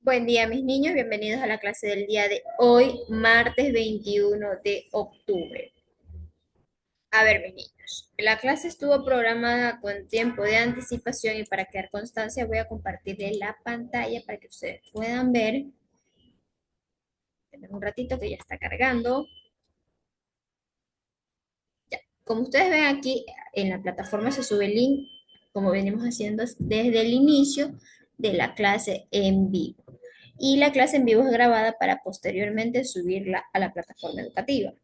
Buen día, mis niños. Bienvenidos a la clase del día de hoy, martes 21 de octubre. A ver, mis niños, la clase estuvo programada con tiempo de anticipación y para crear constancia voy a compartirles la pantalla para que ustedes puedan ver. Tenemos un ratito que ya está cargando. Ya. Como ustedes ven aquí en la plataforma se sube el link, como venimos haciendo desde el inicio de la clase en vivo. Y la clase en vivo es grabada para posteriormente subirla a la plataforma educativa.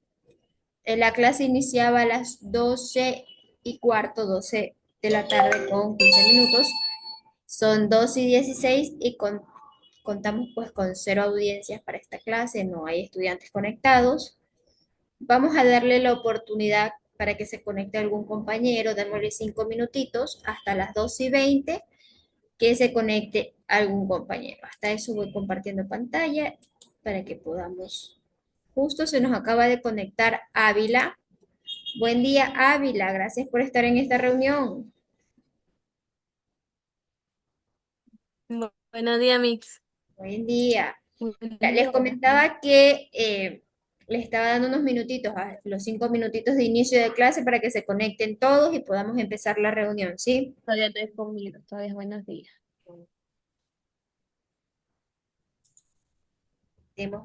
La clase iniciaba a las 12:15, 12 de la tarde con 15 minutos. Son 12:16 y contamos pues con cero audiencias para esta clase, no hay estudiantes conectados. Vamos a darle la oportunidad para que se conecte algún compañero, démosle 5 minutitos hasta las 12:20 que se conecte algún compañero. Hasta eso voy compartiendo pantalla para que podamos. Justo se nos acaba de conectar Ávila. Buen día, Ávila. Gracias por estar en esta reunión. Buenos días, Mix. Buen día. Buen Ya, les día. comentaba que les estaba dando unos minutitos, los 5 minutitos de inicio de clase para que se conecten todos y podamos empezar la reunión, ¿sí? Todavía estoy conmigo, todavía buenos días. Tenemos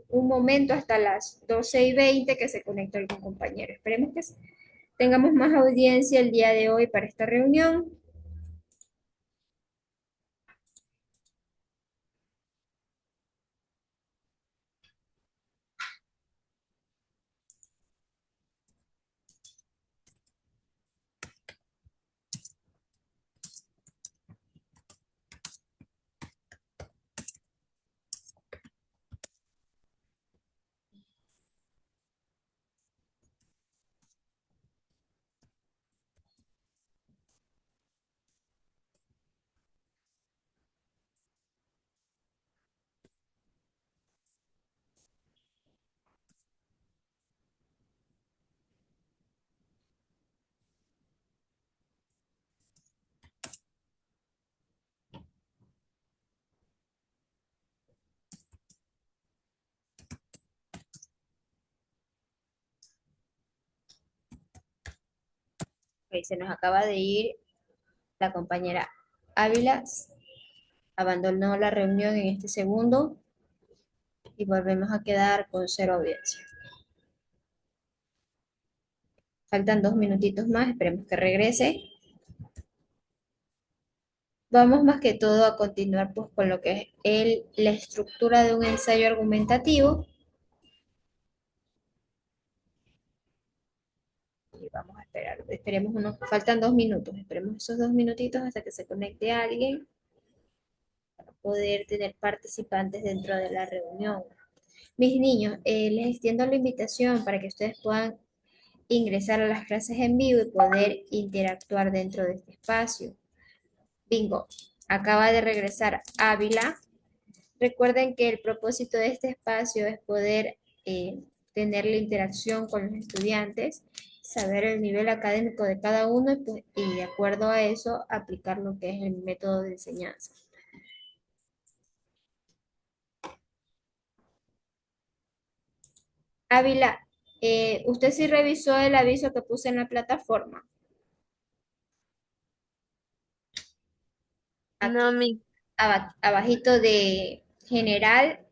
un momento hasta las 12:20 que se conecte algún compañero. Esperemos que tengamos más audiencia el día de hoy para esta reunión. Ok, se nos acaba de ir la compañera Ávila, abandonó la reunión en este segundo y volvemos a quedar con cero audiencia. Faltan 2 minutitos más, esperemos que regrese. Vamos más que todo a continuar pues, con lo que es la estructura de un ensayo argumentativo. Y vamos a esperar, esperemos faltan 2 minutos, esperemos esos 2 minutitos hasta que se conecte alguien para poder tener participantes dentro de la reunión. Mis niños, les extiendo la invitación para que ustedes puedan ingresar a las clases en vivo y poder interactuar dentro de este espacio. Bingo, acaba de regresar Ávila. Recuerden que el propósito de este espacio es poder tener la interacción con los estudiantes, saber el nivel académico de cada uno y de acuerdo a eso aplicar lo que es el método de enseñanza. Ávila, usted sí revisó el aviso que puse en la plataforma. No, Aquí Mix. abajito de general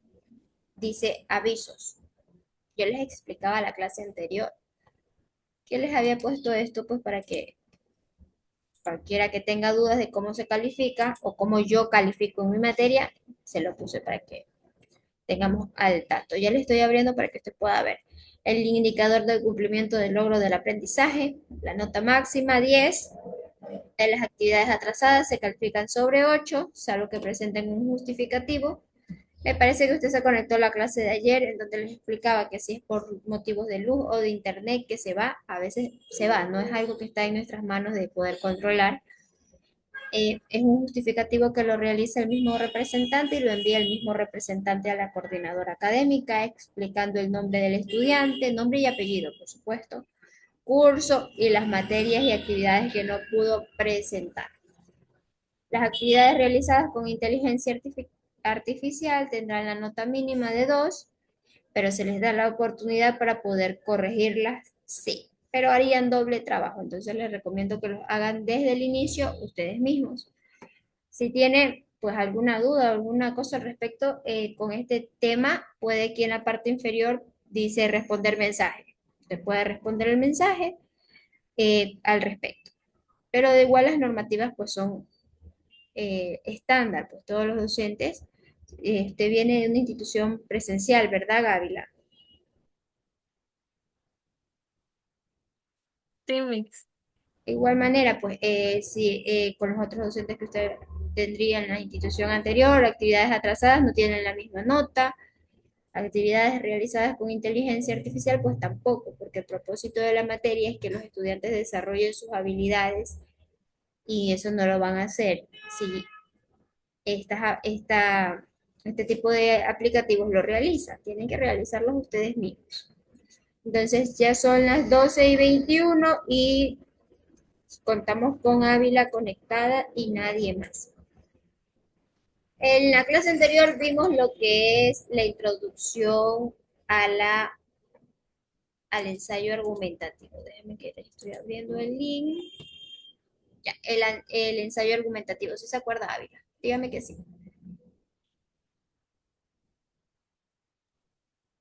dice avisos. Yo les explicaba la clase anterior que les había puesto esto pues para que cualquiera que tenga dudas de cómo se califica o cómo yo califico en mi materia, se lo puse para que tengamos al tanto. Ya le estoy abriendo para que usted pueda ver el indicador del cumplimiento del logro del aprendizaje, la nota máxima 10, de las actividades atrasadas se califican sobre 8, salvo que presenten un justificativo. Me parece que usted se conectó a la clase de ayer en donde les explicaba que si es por motivos de luz o de internet que se va, a veces se va, no es algo que está en nuestras manos de poder controlar. Es un justificativo que lo realiza el mismo representante y lo envía el mismo representante a la coordinadora académica explicando el nombre del estudiante, nombre y apellido, por supuesto, curso y las materias y actividades que no pudo presentar. Las actividades realizadas con inteligencia artificial tendrán la nota mínima de 2, pero se les da la oportunidad para poder corregirlas, sí, pero harían doble trabajo. Entonces les recomiendo que lo hagan desde el inicio ustedes mismos. Si tiene pues alguna duda, alguna cosa al respecto con este tema, puede que en la parte inferior dice responder mensaje. Usted puede responder el mensaje al respecto. Pero de igual las normativas pues son estándar, pues todos los docentes. Usted viene de una institución presencial, ¿verdad, Gávila? Sí, Mix. De igual manera, pues si con los otros docentes que usted tendría en la institución anterior, actividades atrasadas no tienen la misma nota, actividades realizadas con inteligencia artificial, pues tampoco, porque el propósito de la materia es que los estudiantes desarrollen sus habilidades y eso no lo van a hacer si este tipo de aplicativos lo realizan. Tienen que realizarlos ustedes mismos. Entonces ya son las 12:21 y contamos con Ávila conectada y nadie más. En la clase anterior vimos lo que es la introducción a al ensayo argumentativo. Déjenme que estoy abriendo el link. Ya, el ensayo argumentativo. ¿Sí se acuerda, Ávila? Dígame que sí.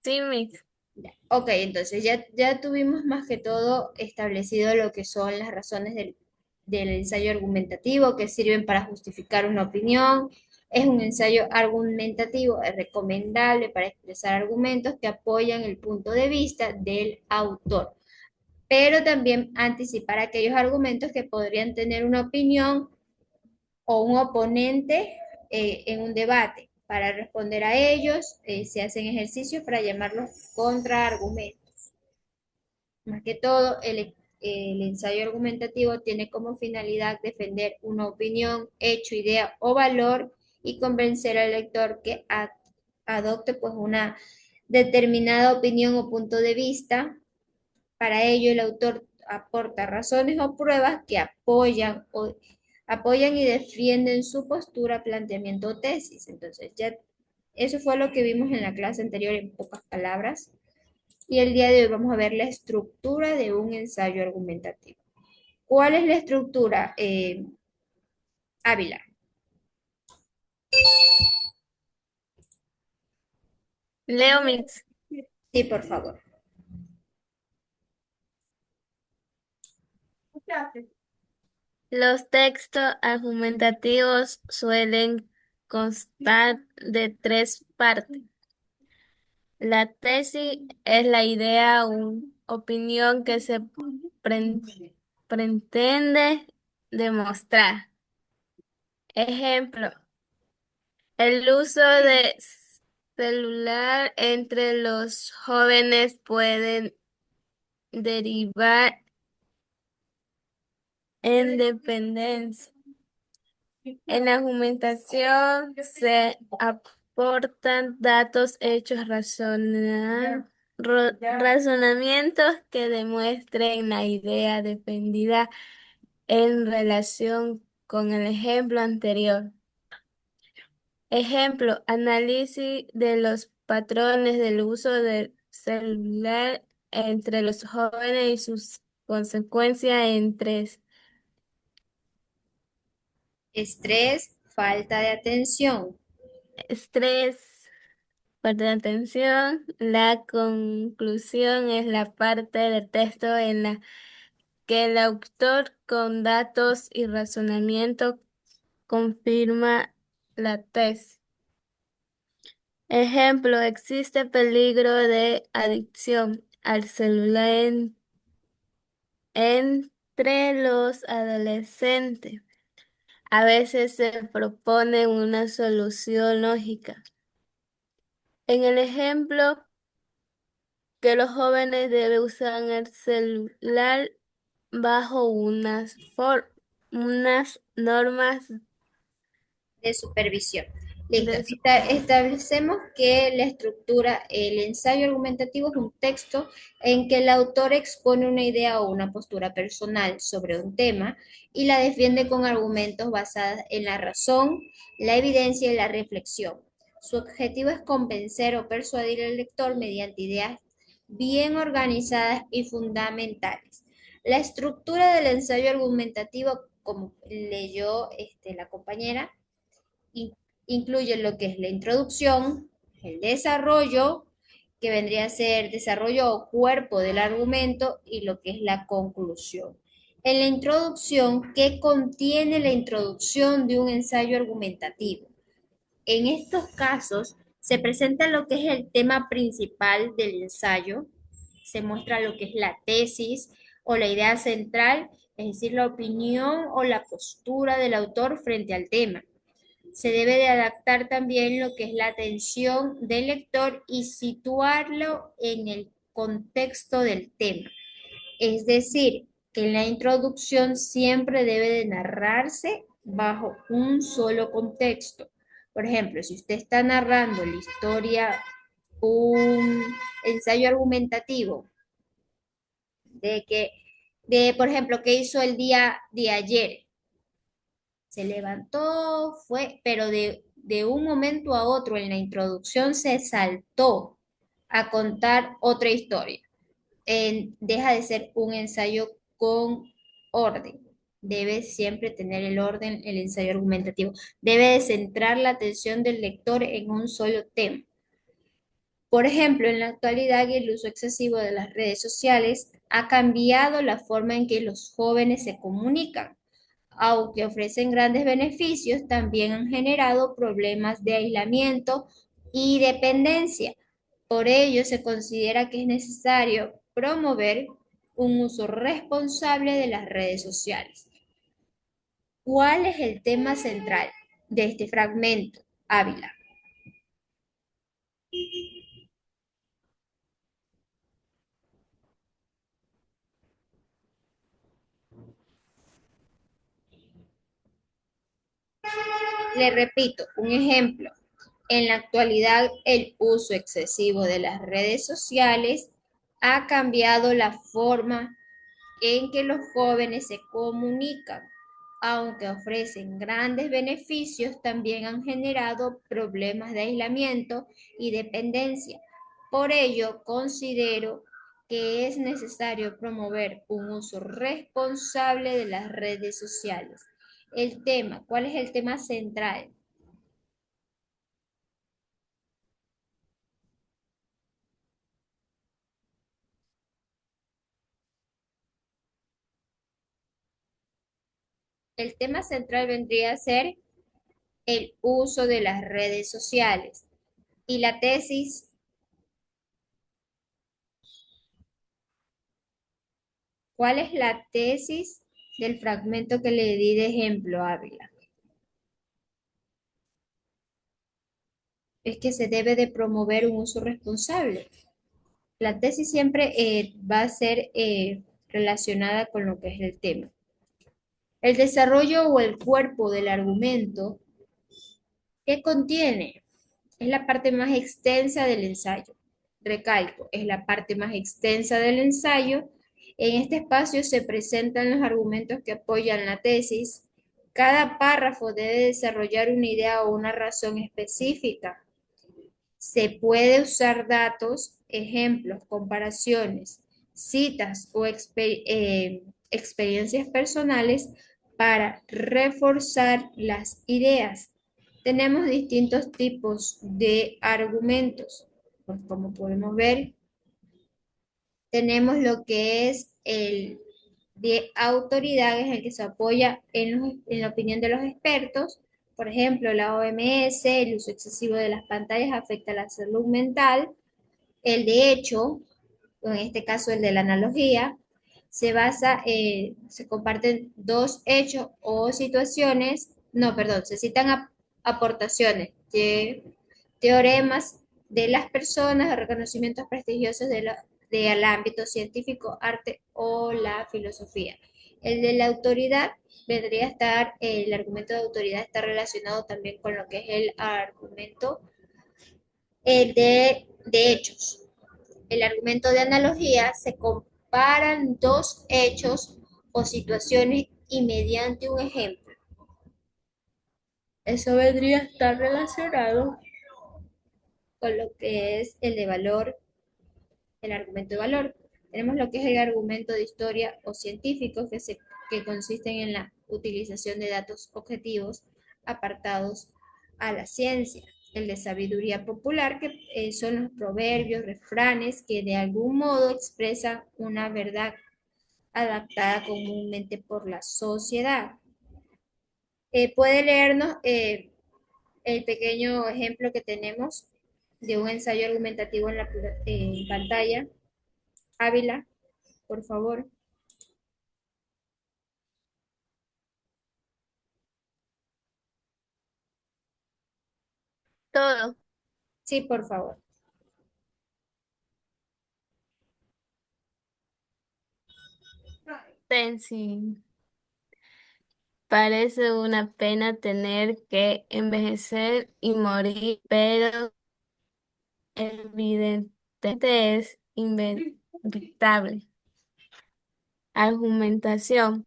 Sí, Mix. Ya. Ok, entonces ya tuvimos más que todo establecido lo que son las razones del ensayo argumentativo que sirven para justificar una opinión. Es un ensayo argumentativo, es recomendable para expresar argumentos que apoyan el punto de vista del autor, pero también anticipar aquellos argumentos que podrían tener una opinión o un oponente en un debate. Para responder a ellos, se hacen ejercicios para llamarlos contraargumentos. Más que todo, el ensayo argumentativo tiene como finalidad defender una opinión, hecho, idea o valor y convencer al lector que adopte pues una determinada opinión o punto de vista. Para ello, el autor aporta razones o pruebas que apoyan y defienden su postura, planteamiento o tesis. Entonces, ya eso fue lo que vimos en la clase anterior en pocas palabras. Y el día de hoy vamos a ver la estructura de un ensayo argumentativo. ¿Cuál es la estructura, Ávila? Leo, Mix. Sí, por favor. Los textos argumentativos suelen constar de tres partes. La tesis es la idea o opinión que se pre- pretende demostrar. Ejemplo, el uso de celular entre los jóvenes puede derivar en dependencia. En la argumentación se aportan datos, hechos, razonamientos que demuestren la idea defendida en relación con el ejemplo anterior. Ejemplo, análisis de los patrones del uso del celular entre los jóvenes y sus consecuencias entre Estrés, falta de atención. estrés. Parte de atención. La conclusión es la parte del texto en la que el autor con datos y razonamiento confirma la tesis. Ejemplo, existe peligro de adicción al celular entre los adolescentes. A veces se propone una solución lógica. En el ejemplo, que los jóvenes deben usar el celular bajo unas normas De supervisión. Listo. de su- Establecemos que la estructura, el ensayo argumentativo es un texto en que el autor expone una idea o una postura personal sobre un tema y la defiende con argumentos basados en la razón, la evidencia y la reflexión. Su objetivo es convencer o persuadir al lector mediante ideas bien organizadas y fundamentales. La estructura del ensayo argumentativo, como leyó la compañera, in- incluye lo que es la introducción, el desarrollo, que vendría a ser desarrollo o cuerpo del argumento, y lo que es la conclusión. En la introducción, ¿qué contiene la introducción de un ensayo argumentativo? En estos casos, se presenta lo que es el tema principal del ensayo, se muestra lo que es la tesis o la idea central, es decir, la opinión o la postura del autor frente al tema. Se debe de adaptar también lo que es la atención del lector y situarlo en el contexto del tema. Es decir, que en la introducción siempre debe de narrarse bajo un solo contexto. Por ejemplo, si usted está narrando la historia, un ensayo argumentativo de que, por ejemplo, qué hizo el día de ayer, se levantó, fue, pero de un momento a otro en la introducción se saltó a contar otra historia. Deja de ser un ensayo con orden. Debe siempre tener el orden, el ensayo argumentativo. Debe de centrar la atención del lector en un solo tema. Por ejemplo, en la actualidad el uso excesivo de las redes sociales ha cambiado la forma en que los jóvenes se comunican. Aunque ofrecen grandes beneficios, también han generado problemas de aislamiento y dependencia. Por ello, se considera que es necesario promover un uso responsable de las redes sociales. ¿Cuál es el tema central de este fragmento, Ávila? Le repito, un ejemplo. En la actualidad, el uso excesivo de las redes sociales ha cambiado la forma en que los jóvenes se comunican. Aunque ofrecen grandes beneficios, también han generado problemas de aislamiento y dependencia. Por ello, considero que es necesario promover un uso responsable de las redes sociales. El tema, ¿cuál es el tema central? El tema central vendría a ser el uso de las redes sociales. Y la tesis, ¿cuál es la tesis del fragmento que le di de ejemplo, Ávila? Es que se debe de promover un uso responsable. La tesis siempre va a ser relacionada con lo que es el tema. El desarrollo o el cuerpo del argumento, ¿qué contiene? Es la parte más extensa del ensayo. Recalco, es la parte más extensa del ensayo. En este espacio se presentan los argumentos que apoyan la tesis. Cada párrafo debe desarrollar una idea o una razón específica. Se puede usar datos, ejemplos, comparaciones, citas o experiencias personales para reforzar las ideas. Tenemos distintos tipos de argumentos. Pues como podemos ver, tenemos lo que es el de autoridad, en el que se apoya en la opinión de los expertos. Por ejemplo, la OMS, el uso excesivo de las pantallas afecta a la salud mental. El de hecho, en este caso el de la analogía, se comparten dos hechos o situaciones, no, perdón, se citan aportaciones de teoremas de las personas, de reconocimientos prestigiosos del ámbito científico, arte o la filosofía. El de la autoridad vendría a estar, el argumento de autoridad está relacionado también con lo que es el argumento de hechos. El argumento de analogía se comparan dos hechos o situaciones y mediante un ejemplo. Eso vendría a estar relacionado. con lo que es el de valor, el argumento de valor. Tenemos lo que es el argumento de historia o científico, que consisten en la utilización de datos objetivos apartados a la ciencia. El de sabiduría popular, que son los proverbios, refranes, que de algún modo expresan una verdad adaptada comúnmente por la sociedad. Puede leernos el pequeño ejemplo que tenemos de un ensayo argumentativo en pantalla. Ávila, por favor. Todo. Sí, por favor. Tenzin. Parece una pena tener que envejecer y morir, pero evidentemente es inevitable. Argumentación.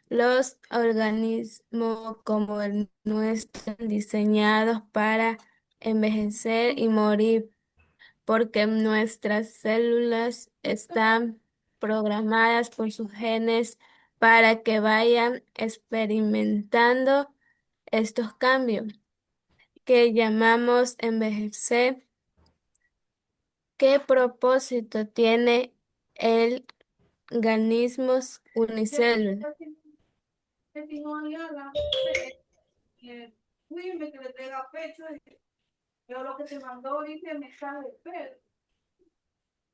Los organismos como el nuestro están diseñados para envejecer y morir porque nuestras células están programadas por sus genes para que vayan experimentando estos cambios que llamamos envejecer. ¿Qué propósito tiene el organismo unicelular?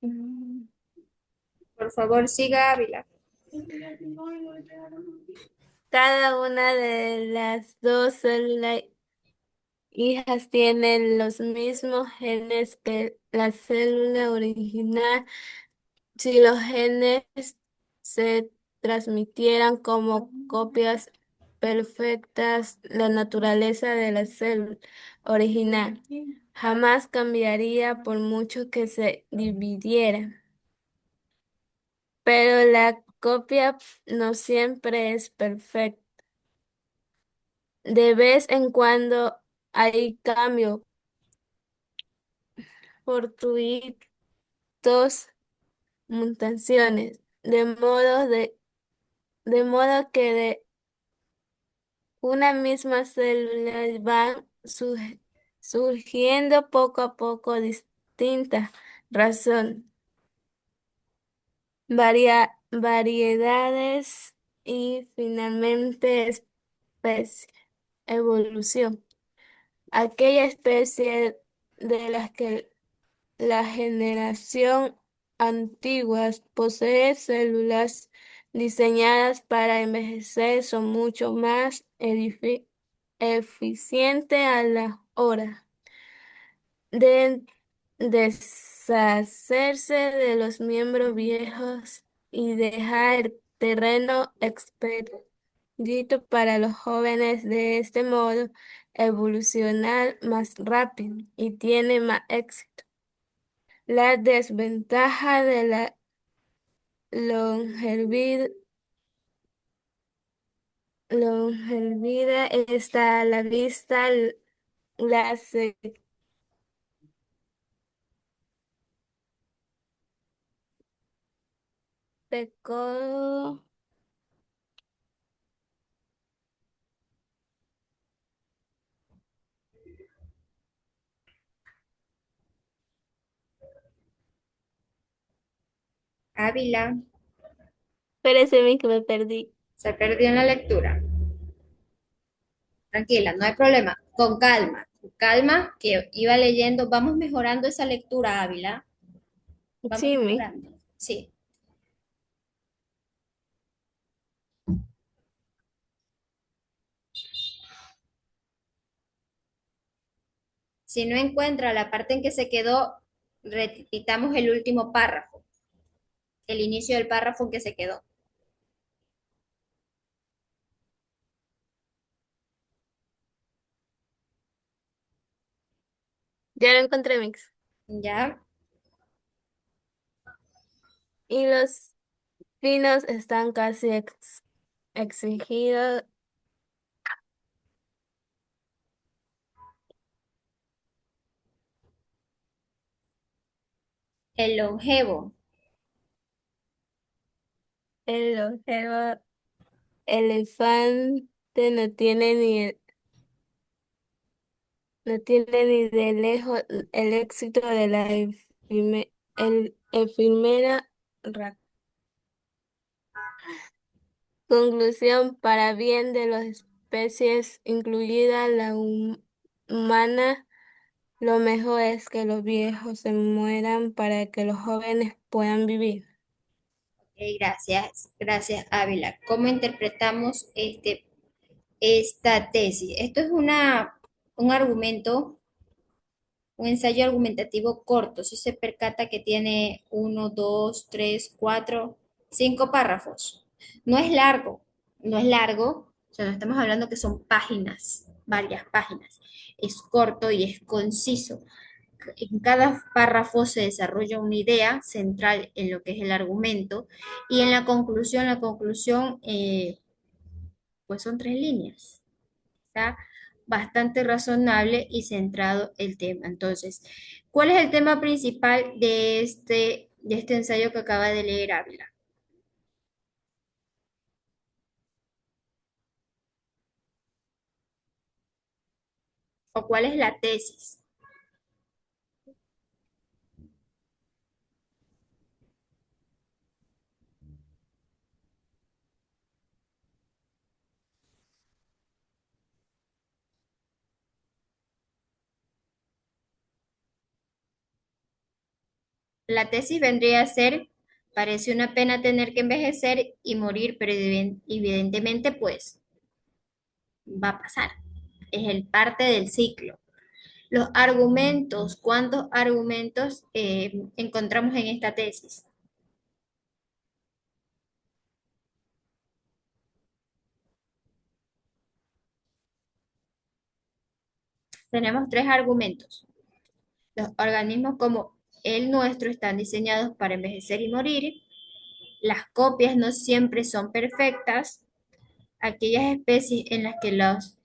Mm. Por favor, siga Ávila. Cada una de las dos células hijas tiene los mismos genes que la célula original. Si los genes se transmitieran como copias perfectas, la naturaleza de la célula original jamás cambiaría por mucho que se dividiera. Pero la copia no siempre es perfecta. De vez en cuando hay cambios fortuitos, mutaciones, de modo que de una misma célula van surgiendo poco a poco distintas razones, variedades y finalmente especies. Evolución. Aquella especie de las que la generación antigua posee células diseñadas para envejecer son mucho más eficientes a la hora de deshacerse de los miembros viejos y dejar el terreno expedito para los jóvenes. De este modo, evolucionar más rápido y tiene más éxito. La desventaja de la longevidad, longevidad está a la vista. La secó. Ávila, Espérese que me perdí. se perdió en la lectura. Tranquila, no hay problema. Con calma, que iba leyendo. Vamos mejorando esa lectura, Ávila. Vamos Sí, mejorando. Sí. Si no encuentra la parte en que se quedó, repitamos el último párrafo, el inicio del párrafo en que se quedó. ya lo encontré, Mix. ¿Ya? Y los pinos están casi exigidos. El longevo. El longevo elefante no tiene ni de lejos el éxito de la efímera ra- conclusión para bien de las especies, incluida la humana. Lo mejor es que los viejos se mueran para que los jóvenes puedan vivir. Ok, gracias Ávila. ¿Cómo interpretamos esta tesis? Esto es un argumento, un ensayo argumentativo corto. Si se percata que tiene uno, dos, tres, cuatro, cinco párrafos. No es largo, no es largo. O sea, no estamos hablando que son páginas, varias páginas. Es corto y es conciso. En cada párrafo se desarrolla una idea central en lo que es el argumento y en la conclusión, pues son 3 líneas. Está bastante razonable y centrado el tema. Entonces, ¿cuál es el tema principal de este ensayo que acaba de leer Ávila? ¿O cuál es la tesis? La tesis vendría a ser, parece una pena tener que envejecer y morir, pero evidentemente pues va a pasar. Es el parte del ciclo. Los argumentos, ¿cuántos argumentos encontramos en esta tesis? Tenemos 3 argumentos. Los organismos como el nuestro están diseñados para envejecer y morir. Las copias no siempre son perfectas. Aquellas especies en las que las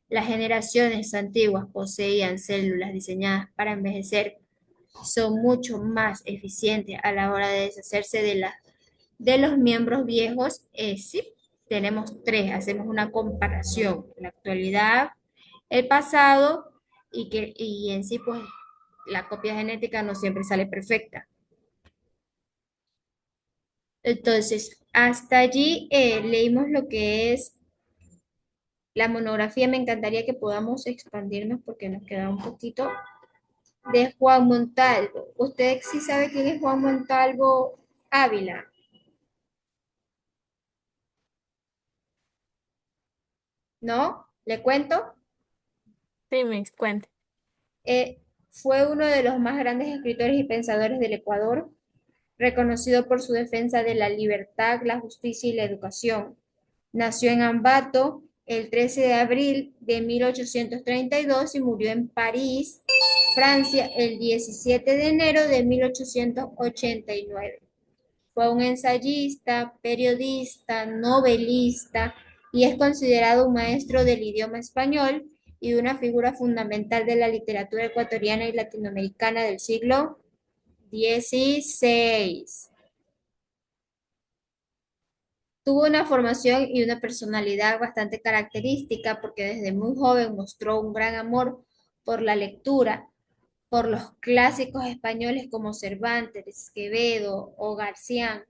generaciones antiguas poseían células diseñadas para envejecer son mucho más eficientes a la hora de deshacerse de los miembros viejos. Sí, tenemos 3, hacemos una comparación, la actualidad, el pasado y en sí pues la copia genética no siempre sale perfecta. Entonces, hasta allí leímos lo que es la monografía. Me encantaría que podamos expandirnos porque nos queda un poquito de Juan Montalvo. ¿Usted sí sabe quién es Juan Montalvo Ávila? ¿No? ¿Le cuento? Sí, me cuenta. Fue uno de los más grandes escritores y pensadores del Ecuador, reconocido por su defensa de la libertad, la justicia y la educación. Nació en Ambato el 13 de abril de 1832 y murió en París, Francia, el 17 de enero de 1889. Fue un ensayista, periodista, novelista y es considerado un maestro del idioma español y una figura fundamental de la literatura ecuatoriana y latinoamericana del siglo XVI. Tuvo una formación y una personalidad bastante característica porque desde muy joven mostró un gran amor por la lectura, por los clásicos españoles como Cervantes, Quevedo o García,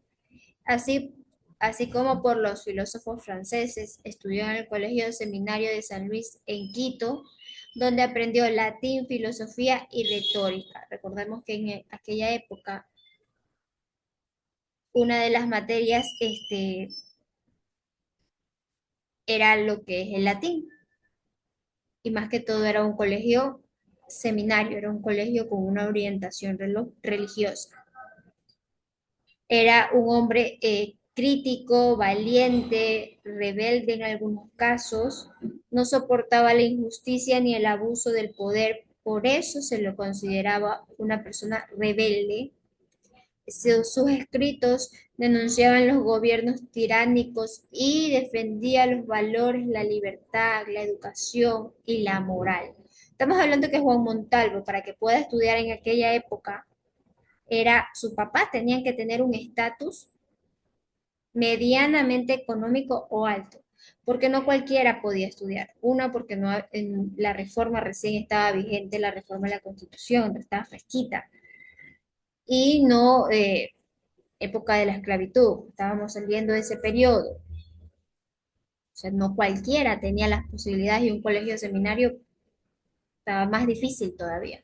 así, así como por los filósofos franceses. Estudió en el Colegio Seminario de San Luis en Quito, donde aprendió latín, filosofía y retórica. Recordemos que en aquella época una de las materias era lo que es el latín. Y más que todo era un colegio seminario, era un colegio con una orientación religiosa. Era un hombre crítico, valiente, rebelde en algunos casos, no soportaba la injusticia ni el abuso del poder, por eso se lo consideraba una persona rebelde. Sus escritos denunciaban los gobiernos tiránicos y defendía los valores, la libertad, la educación y la moral. Estamos hablando que Juan Montalvo, para que pueda estudiar en aquella época, era su papá, tenían que tener un estatus medianamente económico o alto, porque no cualquiera podía estudiar. Una, porque no, en la reforma recién estaba vigente, la reforma de la Constitución, estaba fresquita, y no época de la esclavitud, estábamos saliendo de ese periodo. O sea, no cualquiera tenía las posibilidades y un colegio seminario estaba más difícil todavía.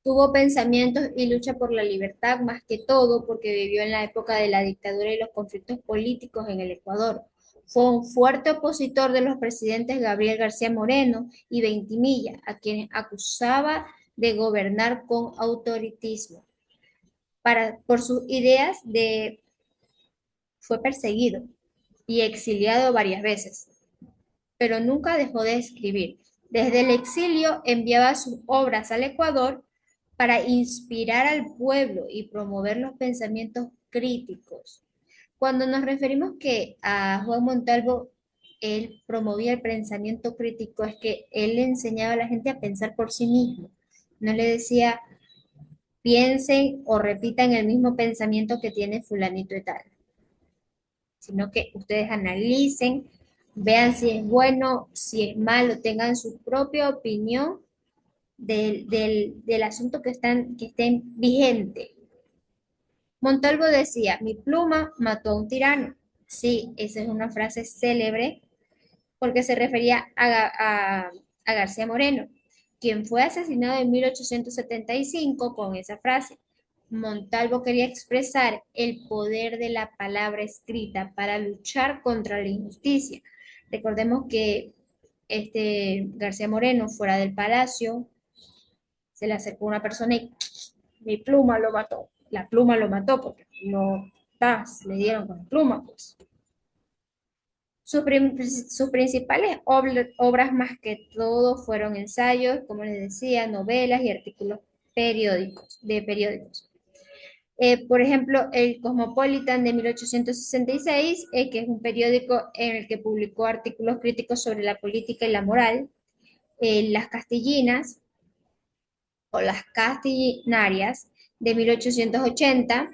Tuvo pensamientos y lucha por la libertad más que todo porque vivió en la época de la dictadura y los conflictos políticos en el Ecuador. Fue un fuerte opositor de los presidentes Gabriel García Moreno y Ventimilla, a quienes acusaba de gobernar con autoritismo. Por sus ideas fue perseguido y exiliado varias veces, pero nunca dejó de escribir. Desde el exilio enviaba sus obras al Ecuador para inspirar al pueblo y promover los pensamientos críticos. Cuando nos referimos que a Juan Montalvo, él promovía el pensamiento crítico, es que él le enseñaba a la gente a pensar por sí mismo. No le decía, piensen o repitan el mismo pensamiento que tiene fulanito y tal, sino que ustedes analicen, vean si es bueno, si es malo, tengan su propia opinión del asunto que estén vigente. Montalvo decía, mi pluma mató a un tirano. Sí, esa es una frase célebre porque se refería a García Moreno, quien fue asesinado en 1875 con esa frase. Montalvo quería expresar el poder de la palabra escrita para luchar contra la injusticia. Recordemos que García Moreno, fuera del palacio, se le acercó una persona y mi pluma lo mató. La pluma lo mató porque no le dieron con la pluma, pues. Sus principales obras más que todo fueron ensayos, como les decía, novelas y artículos de periódicos. Por ejemplo, el Cosmopolitan de 1866, que es un periódico en el que publicó artículos críticos sobre la política y la moral. Las Castillinas o Las Castillinarias de 1880,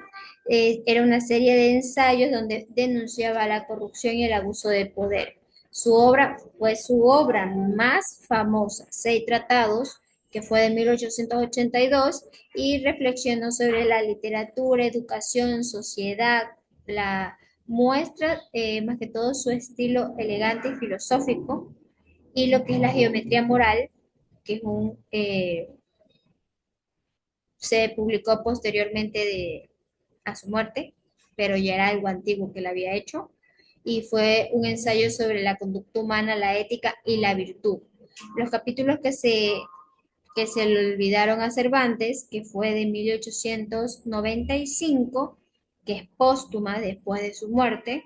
era una serie de ensayos donde denunciaba la corrupción y el abuso de poder. Su obra fue su obra más famosa, Seis Tratados, que fue de 1882, y reflexionó sobre la literatura, educación, sociedad, la muestra más que todo su estilo elegante y filosófico, y lo que es la geometría moral, que es se publicó posteriormente a su muerte, pero ya era algo antiguo que él había hecho, y fue un ensayo sobre la conducta humana, la ética y la virtud. Los capítulos que se le olvidaron a Cervantes, que fue de 1895, que es póstuma después de su muerte,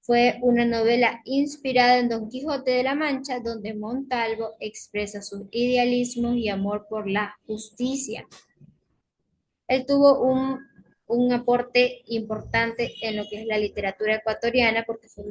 fue una novela inspirada en Don Quijote de la Mancha, donde Montalvo expresa sus idealismos y amor por la justicia. Él tuvo un aporte importante en lo que es la literatura ecuatoriana porque fue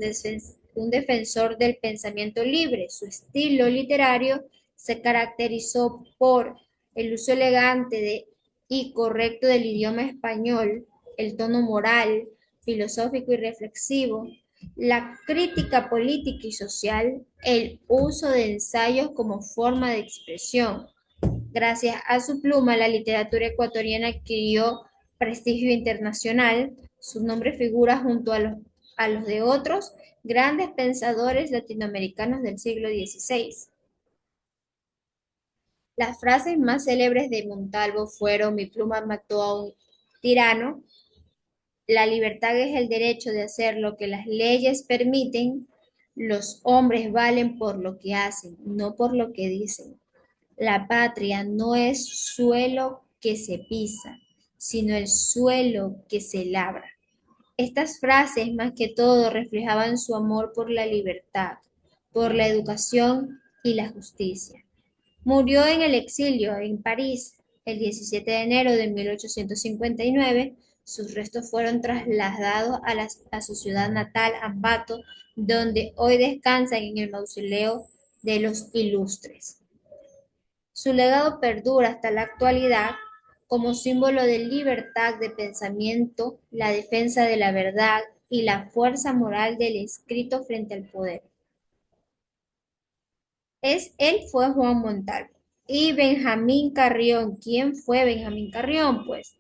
un defensor del pensamiento libre. Su estilo literario se caracterizó por el uso elegante y correcto del idioma español, el tono moral, filosófico y reflexivo, la crítica política y social, el uso de ensayos como forma de expresión. Gracias a su pluma, la literatura ecuatoriana adquirió prestigio internacional. Su nombre figura junto a los de otros grandes pensadores latinoamericanos del siglo XVI. Las frases más célebres de Montalvo fueron: mi pluma mató a un tirano, la libertad es el derecho de hacer lo que las leyes permiten, los hombres valen por lo que hacen, no por lo que dicen. La patria no es suelo que se pisa, sino el suelo que se labra. Estas frases más que todo reflejaban su amor por la libertad, por la educación y la justicia. Murió en el exilio en París el 17 de enero de 1859. Sus restos fueron trasladados a su ciudad natal, Ambato, donde hoy descansan en el mausoleo de los ilustres. Su legado perdura hasta la actualidad como símbolo de libertad de pensamiento, la defensa de la verdad y la fuerza moral del escrito frente al poder. Él fue Juan Montalvo. Y Benjamín Carrión, ¿quién fue Benjamín Carrión? Pues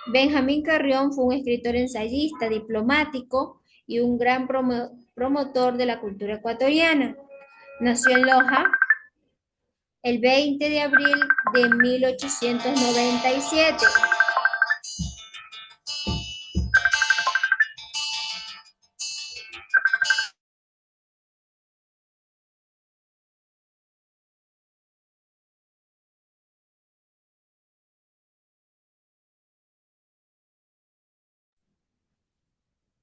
Benjamín Carrión fue un escritor ensayista, diplomático y un gran promotor de la cultura ecuatoriana. Nació en Loja el 20 de abril de 1897.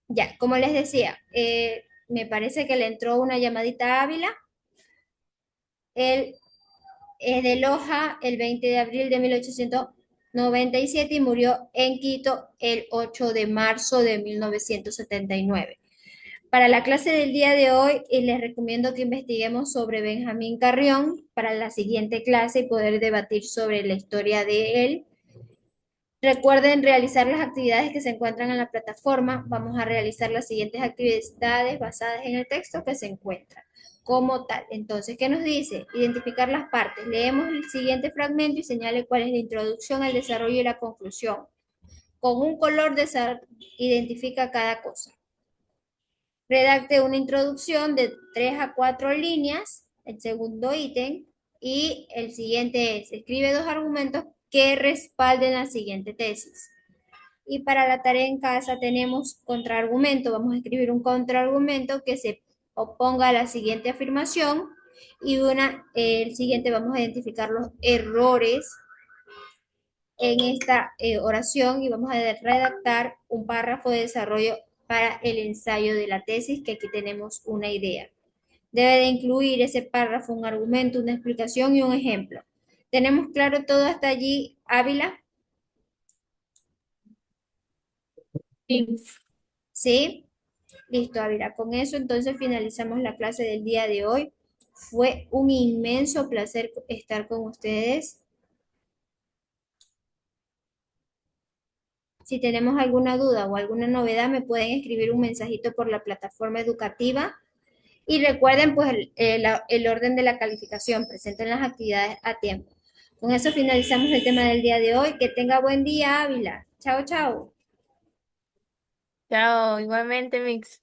Ya, como les decía, me parece que le entró una llamadita a Ávila. Él es de Loja el 20 de abril de 1897 y murió en Quito el 8 de marzo de 1979. Para la clase del día de hoy, les recomiendo que investiguemos sobre Benjamín Carrión para la siguiente clase y poder debatir sobre la historia de él. Recuerden realizar las actividades que se encuentran en la plataforma. Vamos a realizar las siguientes actividades basadas en el texto que se encuentra como tal. Entonces, ¿qué nos dice? Identificar las partes. Leemos el siguiente fragmento y señale cuál es la introducción, el desarrollo y la conclusión. Con un color identifica cada cosa. Redacte una introducción de 3 a 4 líneas, el segundo ítem, y el siguiente es, escribe 2 argumentos que respalden la siguiente tesis. Y para la tarea en casa tenemos contraargumento, vamos a escribir un contraargumento que se oponga a la siguiente afirmación y el siguiente vamos a identificar los errores en esta oración y vamos a redactar un párrafo de desarrollo para el ensayo de la tesis, que aquí tenemos una idea. Debe de incluir ese párrafo un argumento, una explicación y un ejemplo. ¿Tenemos claro todo hasta allí, Ávila? Sí. ¿Sí? Listo, Ávila. Con eso entonces finalizamos la clase del día de hoy. Fue un inmenso placer estar con ustedes. Si tenemos alguna duda o alguna novedad, me pueden escribir un mensajito por la plataforma educativa. Y recuerden, pues, el orden de la calificación. Presenten las actividades a tiempo. Con eso finalizamos el tema del día de hoy. Que tenga buen día, Ávila. Chao, chao. Chao, igualmente, Mix.